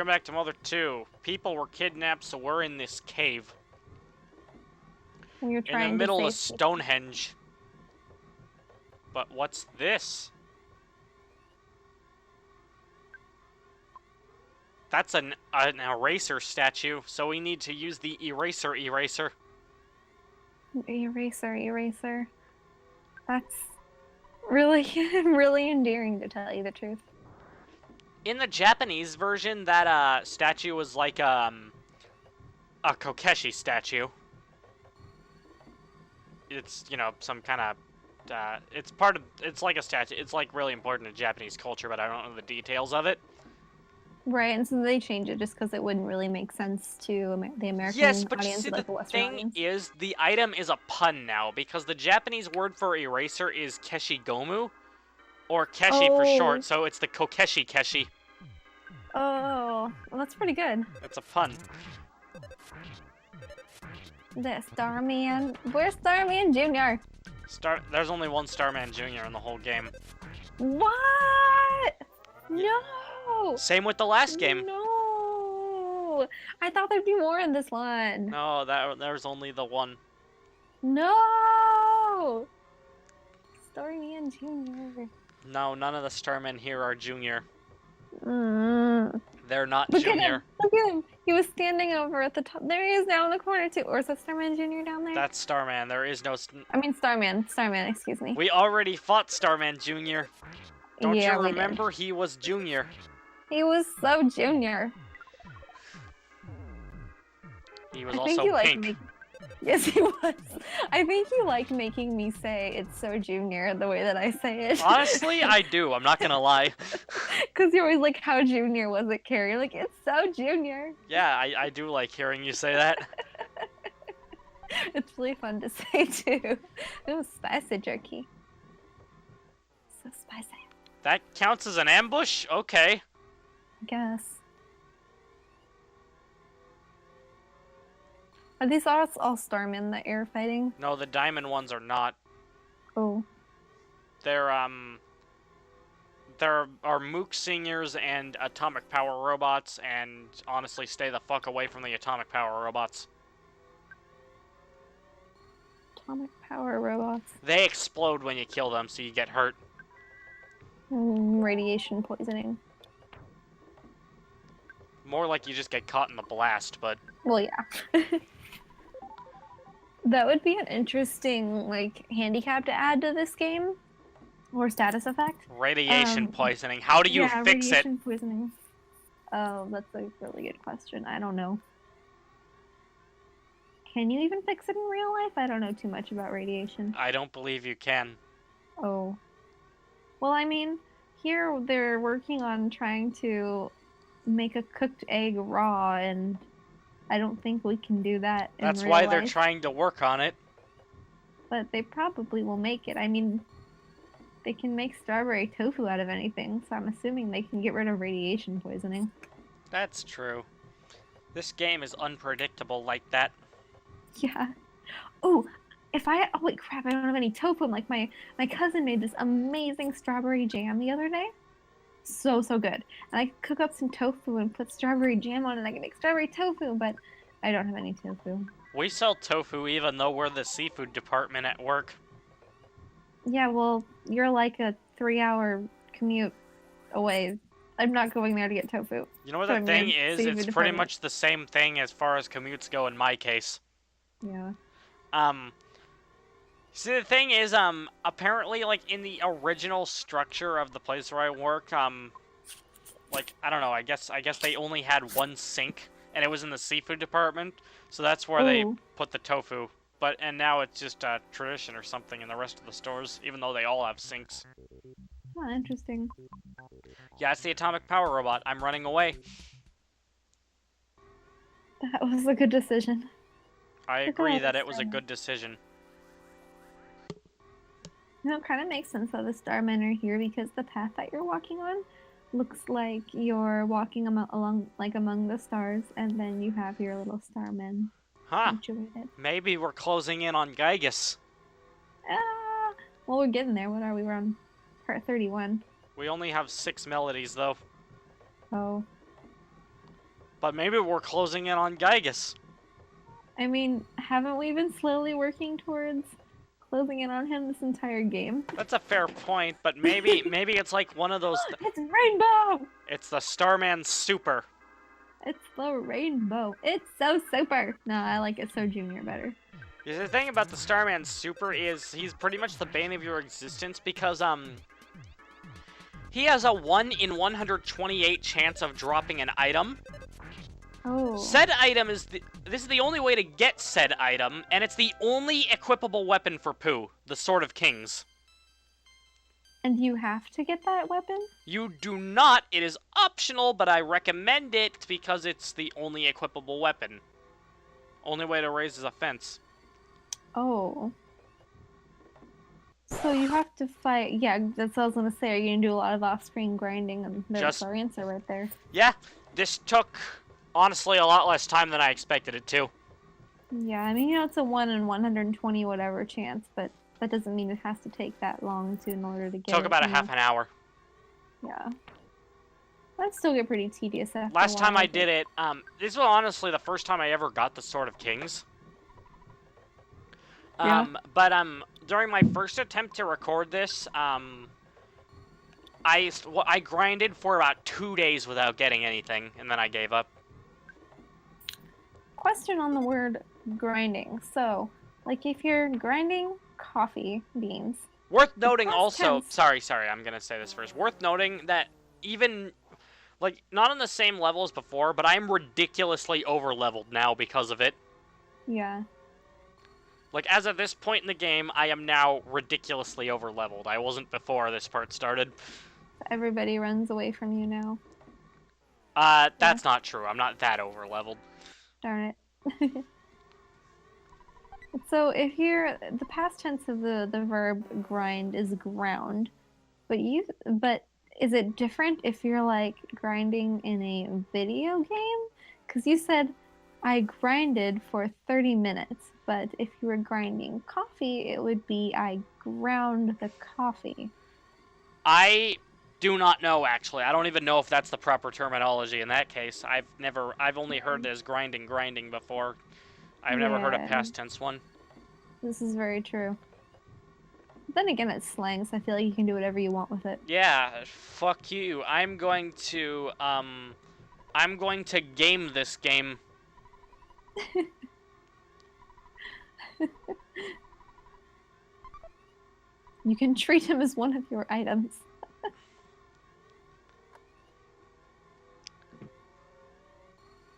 Welcome back to Mother 2. People were kidnapped, so we're in this cave. And you're trying in the middle to of save Stonehenge. But what's this? That's an eraser statue, so we need to use the eraser. Eraser. That's really, really endearing, to tell you the truth. In the Japanese version, that statue was like a Kokeshi statue. It's, you know, some kind of it's like a statue. It's like really important in Japanese culture, but I don't know the details of it. Right, and so they change it just because it wouldn't really make sense to the American yes, but audience, you see, like the Western thing audience. is, the item is a pun now, because the Japanese word for eraser is keshigomu, or keshi for short, so it's the kokeshi keshi. Oh, well, that's pretty good. It's a pun. The Starman. Where's Starman Jr.? There's only one Starman Jr. in the whole game. What? No! Same with the last game. No! I thought there'd be more in this one. No, there's only the one. No! Starman Jr. No, none of the Starmen here are junior. Mm. They're not Look junior. Look at him! He was standing over at the top. There he is down in the corner too. Or is that Starman Jr. down there? That's Starman. There is no... I mean Starman. Starman, excuse me. We already fought Starman Jr. Don't yeah, you remember? He was junior. He was so junior. He was also pink. Yes, he was. I think you like making me say it's so junior the way that I say it. Honestly, I do. I'm not gonna lie. Because you're always like, how junior was it, Kari? Like, it's so junior. Yeah, I do like hearing you say that. It's really fun to say, too. It was spicy jerky. So spicy. That counts as an ambush? Okay. I guess. Are these all Starmen that you're fighting? No, the diamond ones are not. Oh. There are Mook Singers and atomic power robots, and honestly, stay the fuck away from the atomic power robots. Atomic power robots. They explode when you kill them, so you get hurt. Radiation poisoning. More like you just get caught in the blast, but... Well, yeah. That would be an interesting, like, handicap to add to this game. Or status effect. Radiation poisoning. How do you fix it? Radiation poisoning. Oh, that's a really good question. I don't know. Can you even fix it in real life? I don't know too much about radiation. I don't believe you can. Oh. Well, I mean, here they're working on trying to make a cooked egg raw, and I don't think we can do that in That's real why life. they're trying to work on it. But they probably will make it. I mean, they can make strawberry tofu out of anything, so I'm assuming they can get rid of radiation poisoning. That's true. This game is unpredictable like that. Yeah. Oh, wait, crap, I don't have any tofu. Like, my cousin made this amazing strawberry jam the other day. So good. And I could cook up some tofu and put strawberry jam on it, and I can make strawberry tofu, but I don't have any tofu. We sell tofu even though we're the seafood department at work. Yeah, well, you're like a 3-hour commute away. I'm not going there to get tofu. You know what the thing is? It's pretty much the same thing as far as commutes go in my case. Yeah. See, the thing is, apparently, like, in the original structure of the place where I work, like, I don't know, I guess they only had one sink, and it was in the seafood department, so that's where they put the tofu. And now it's just a tradition or something in the rest of the stores, even though they all have sinks. Oh, interesting. Yeah, it's the atomic power robot. I'm running away. That was a good decision. I agree that it was a good decision. No, it kind of makes sense that the Starmen are here because the path that you're walking on looks like you're walking along, like, among the stars, and then you have your little Starmen. Huh. Maybe we're closing in on Giygas. Well, we're getting there. What are we? We're on part 31. We only have 6 melodies, though. Oh. But maybe we're closing in on Giygas. I mean, haven't we been slowly working towards closing in on him this entire game? That's a fair point, but maybe it's like one of those... It's rainbow! It's the Starman Super. It's the rainbow. It's so super. No, I like it so junior better. Yeah, the thing about the Starman Super is he's pretty much the bane of your existence because, he has a 1 in 128 chance of dropping an item. Oh. Said item is this is the only way to get said item, and it's the only equipable weapon for Pooh, the Sword of Kings. And you have to get that weapon? You do not. It is optional, but I recommend it because it's the only equipable weapon. Only way to raise his offense. Oh. So you have to fight... Yeah, that's what I was gonna say. Are you gonna do a lot of off-screen grinding? And there's our answer right there. Yeah, this took, honestly, a lot less time than I expected it to. Yeah, I mean, you know, it's a 1 in 120 whatever chance, but that doesn't mean it has to take that long in order to get Took about a half an hour. Yeah. That'd still get pretty tedious after Last a time while, I did it, this was honestly the first time I ever got the Sword of Kings. But during my first attempt to record this, I grinded for about 2 days without getting anything, and then I gave up. Question on the word grinding. So, like, if you're grinding coffee beans... Worth noting also... Sorry, I'm gonna say this first. Worth noting that even... Like, not on the same level as before, but I'm ridiculously over-leveled now because of it. Yeah. Like, as of this point in the game, I am now ridiculously over-leveled. I wasn't before this part started. Everybody runs away from you now. That's not true. I'm not that over-leveled. Darn it. So, if you're... The past tense of the verb grind is ground. But is it different if you're, like, grinding in a video game? Because you said, I grinded for 30 minutes. But if you were grinding coffee, it would be, I ground the coffee. I do not know, actually. I don't even know if that's the proper terminology in that case. I've only heard this grinding before. I've never heard a past tense one. This is very true. Then again, it's slang, so I feel like you can do whatever you want with it. Yeah, fuck you. I'm going to game this game. You can treat him as one of your items.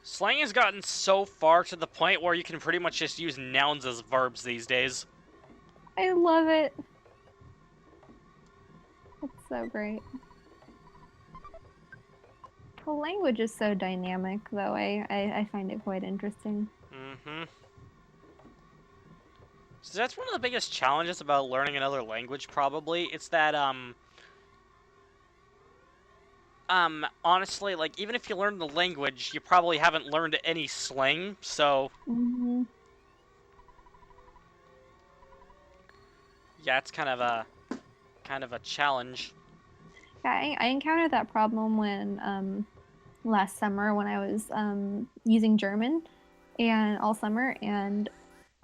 Slang has gotten so far to the point where you can pretty much just use nouns as verbs these days. I love it. It's so great. The language is so dynamic, though. I find it quite interesting. Mm-hmm. So that's one of the biggest challenges about learning another language, probably. It's that, honestly, like, even if you learn the language, you probably haven't learned any slang, so... Mm-hmm. Yeah, it's kind of a challenge. Yeah, I encountered that problem when, last summer when I was, using German and all summer, and,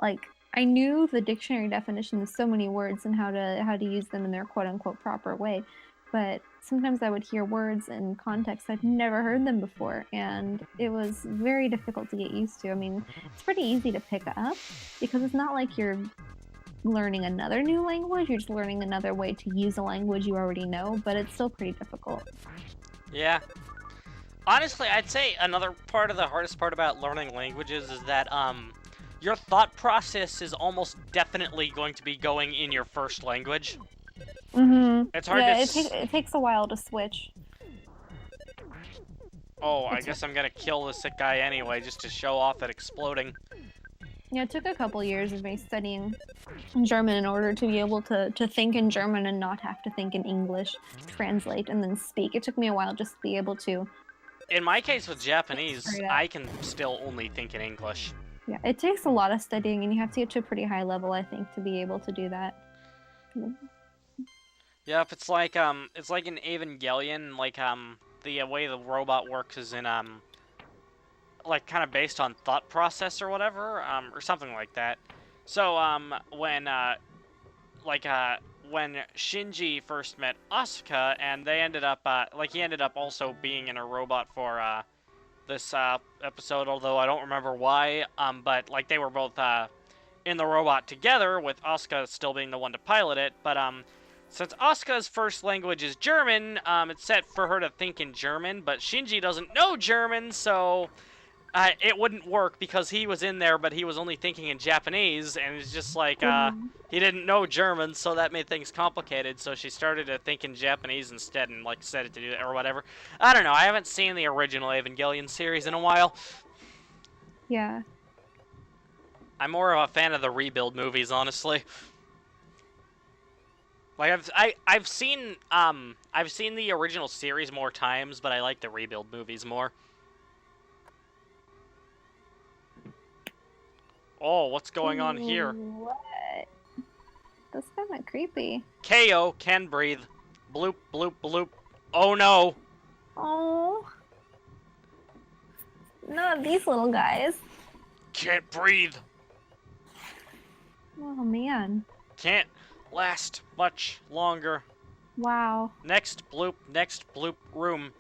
like, I knew the dictionary definition of so many words and how to use them in their quote-unquote proper way, but sometimes I would hear words in context I'd never heard them before, and it was very difficult to get used to. I mean, it's pretty easy to pick up, because it's not like you're learning another new language, you're just learning another way to use a language you already know, but it's still pretty difficult. Yeah. Honestly, I'd say another part of the hardest part about learning languages is that, your thought process is almost definitely going to be going in your first language. Mm-hmm. It's hard to... it takes a while to switch. Oh, I guess I'm gonna kill the sick guy anyway, just to show off at exploding. Yeah, it took a couple years of me studying German in order to be able to think in German and not have to think in English, translate, and then speak. It took me a while just to be able to... In my case with Japanese, I can still only think in English. Yeah, it takes a lot of studying, and you have to get to a pretty high level, I think, to be able to do that. Yeah, if it's like in Evangelion, like, the way the robot works is in, like kind of based on thought process or whatever, or something like that. So like when Shinji first met Asuka, and they ended up like he ended up also being in a robot for this episode, although I don't remember why. But like they were both in the robot together, with Asuka still being the one to pilot it. But since Asuka's first language is German, it's set for her to think in German, but Shinji doesn't know German, so it wouldn't work because he was in there, but he was only thinking in Japanese, and it's just like, he didn't know German, so that made things complicated, so she started to think in Japanese instead and, like, set it to do that, or whatever. I don't know, I haven't seen the original Evangelion series in a while. Yeah. I'm more of a fan of the rebuild movies, honestly. Like, I've seen the original series more times, but I like the rebuild movies more. Oh, what's going on here? What? That's kind of creepy. KO can breathe. Bloop, bloop, bloop. Oh no! Oh. Not these little guys. Can't breathe. Oh, man. Can't last much longer. Wow. Next bloop room.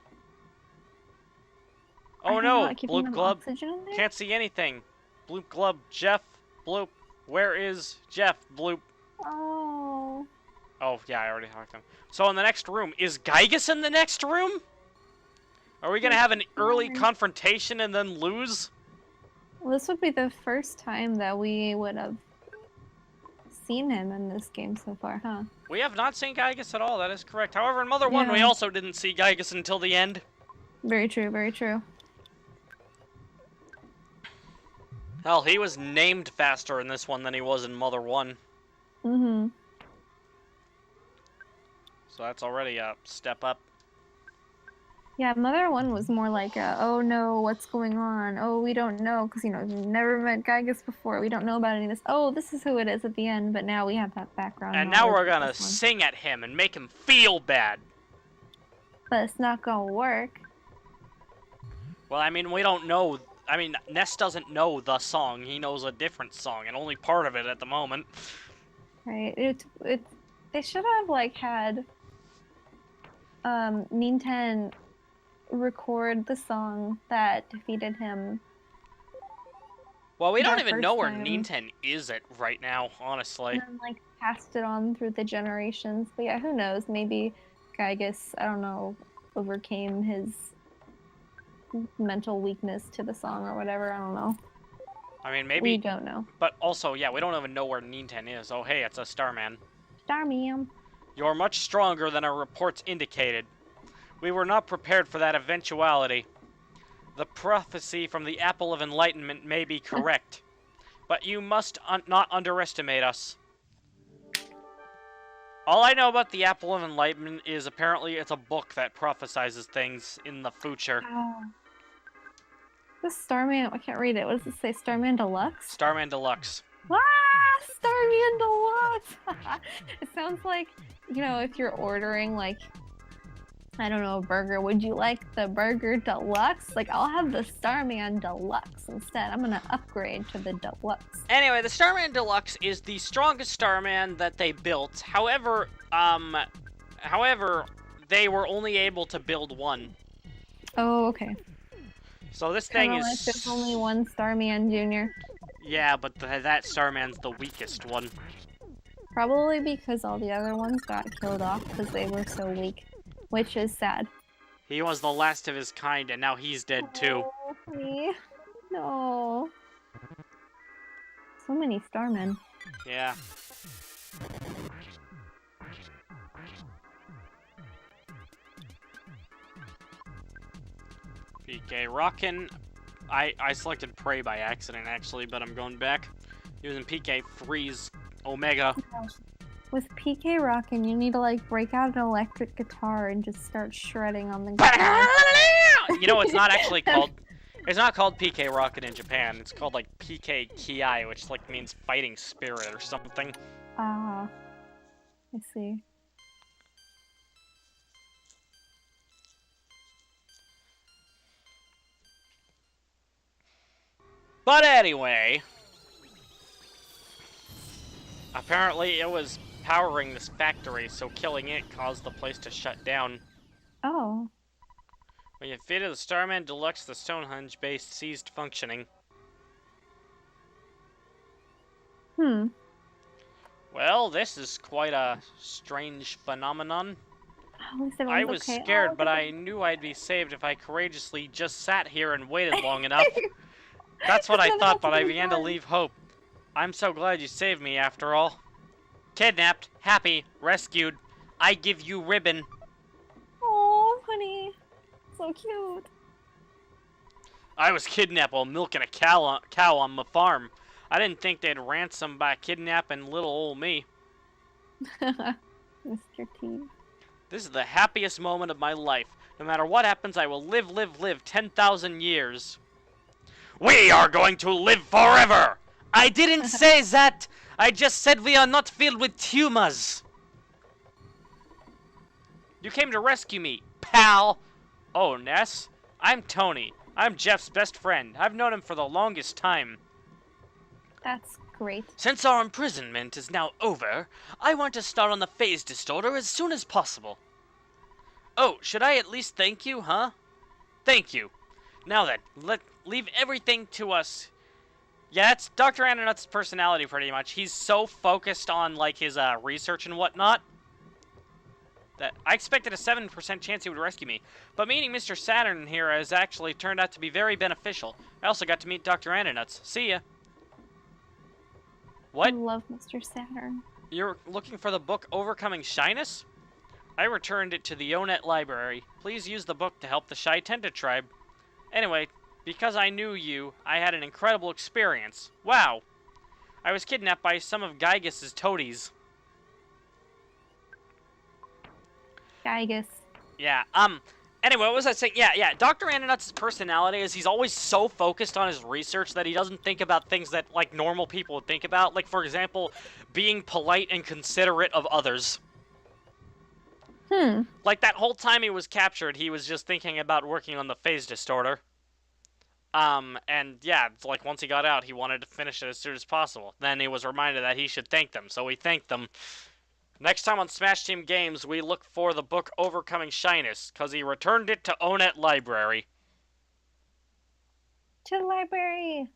Oh Are they no! not keeping Bloop them glub. oxygen in there? Can't see anything. Bloop glub. Jeff. Bloop. Where is Jeff? Bloop. Oh. Oh, yeah, I already talked to him. So in the next room, is Giygas in the next room? Are we gonna have an early confrontation and then lose? Well, this would be the first time that we would have seen him in this game so far, huh? We have not seen Giygas at all, that is correct. However, in Mother 1, we also didn't see Giygas until the end. Very true, very true. Hell, he was named faster in this one than he was in Mother 1. Mm-hmm. So that's already a step up. Yeah, Mother 1 was more like oh no, what's going on? Oh, we don't know, because, you know, we've never met Giygas before. We don't know about any of this. Oh, this is who it is at the end, but now we have that background. And now we're gonna sing at him and make him feel bad. But it's not gonna work. Well, I mean, we don't know. I mean, Ness doesn't know the song. He knows a different song, and only part of it at the moment. Right. They should have, like, had Ninten record the song that defeated him. Well, we don't even know where Ninten is at right now, honestly. And then, like, passed it on through the generations. But yeah, who knows? Maybe Giygas, I don't know, overcame his mental weakness to the song or whatever. I don't know. I mean, maybe. We don't know. But also, yeah, we don't even know where Ninten is. Oh, hey, it's a Starman. Starman. You're much stronger than our reports indicated. We were not prepared for that eventuality. The prophecy from the Apple of Enlightenment may be correct, but you must not underestimate us. All I know about the Apple of Enlightenment is apparently it's a book that prophesizes things in the future. This Starman, I can't read it. What does it say? Starman Deluxe? Starman Deluxe. Ah! Starman Deluxe! It sounds like, you know, if you're ordering, like, I don't know, a burger, would you like the burger deluxe? Like, I'll have the Starman Deluxe instead. I'm gonna upgrade to the deluxe. Anyway, the Starman Deluxe is the strongest Starman that they built. However, they were only able to build one. Oh, okay. So this thing is... Like there's only one Starman Jr. Yeah, but that Starman's the weakest one. Probably because all the other ones got killed off because they were so weak. Which is sad. He was the last of his kind, and now he's dead too. Oh, me. No. So many Starmen. Yeah. PK rockin'. I selected Prey by accident, actually, but I'm going back. Using PK Freeze Omega. With PK Rockin', you need to, like, break out an electric guitar and just start shredding on the guitar. You know, it's not actually called... It's not called PK Rockin' in Japan. It's called, like, PK Kiai, which, like, means fighting spirit or something. Ah. I see. But anyway, apparently it was powering this factory, so killing it caused the place to shut down. Oh. When you defeated the Starman Deluxe, the Stonehenge base ceased functioning. Well, this is quite a strange phenomenon. At least I everyone's was okay. scared, Oh, but I knew I'd be saved if I courageously just sat here and waited long enough. That's what I Nothing thought, else but I to be began to done. leave hope. I'm so glad you saved me after all. Kidnapped, happy, rescued. I give you ribbon. Oh, honey. So cute. I was kidnapped while milking a cow on my farm. I didn't think they'd ransom by kidnapping little old me. Mr. T. This is the happiest moment of my life. No matter what happens, I will live 10,000 years. We are going to live forever! I didn't say that! I just said we are not filled with tumors! You came to rescue me, pal! Oh, Ness? I'm Tony. I'm Jeff's best friend. I've known him for the longest time. That's great. Since our imprisonment is now over, I want to start on the phase distorter as soon as possible. Oh, should I at least thank you, huh? Thank you. Now then, leave everything to us. Yeah, that's Dr. Ananut's personality pretty much. He's so focused on, like, his research and whatnot that I expected a 7% chance he would rescue me. But meeting Mr. Saturn here has actually turned out to be very beneficial. I also got to meet Dr. Ananuts. See ya. What? I love Mr. Saturn. You're looking for the book Overcoming Shyness? I returned it to the Onet library. Please use the book to help the Shy Tenta tribe. Anyway, because I knew you, I had an incredible experience. Wow. I was kidnapped by some of Giygas' toadies. Giygas. Yeah, anyway, what was I saying? Yeah, Dr. Ananut's personality is he's always so focused on his research that he doesn't think about things that, like, normal people would think about. Like, for example, being polite and considerate of others. Like, that whole time he was captured, he was just thinking about working on the phase distorter. And yeah, like, once he got out, he wanted to finish it as soon as possible. Then he was reminded that he should thank them, so he thanked them. Next time on Smash Team Games, we look for the book Overcoming Shyness, because he returned it to Onet Library. To the library.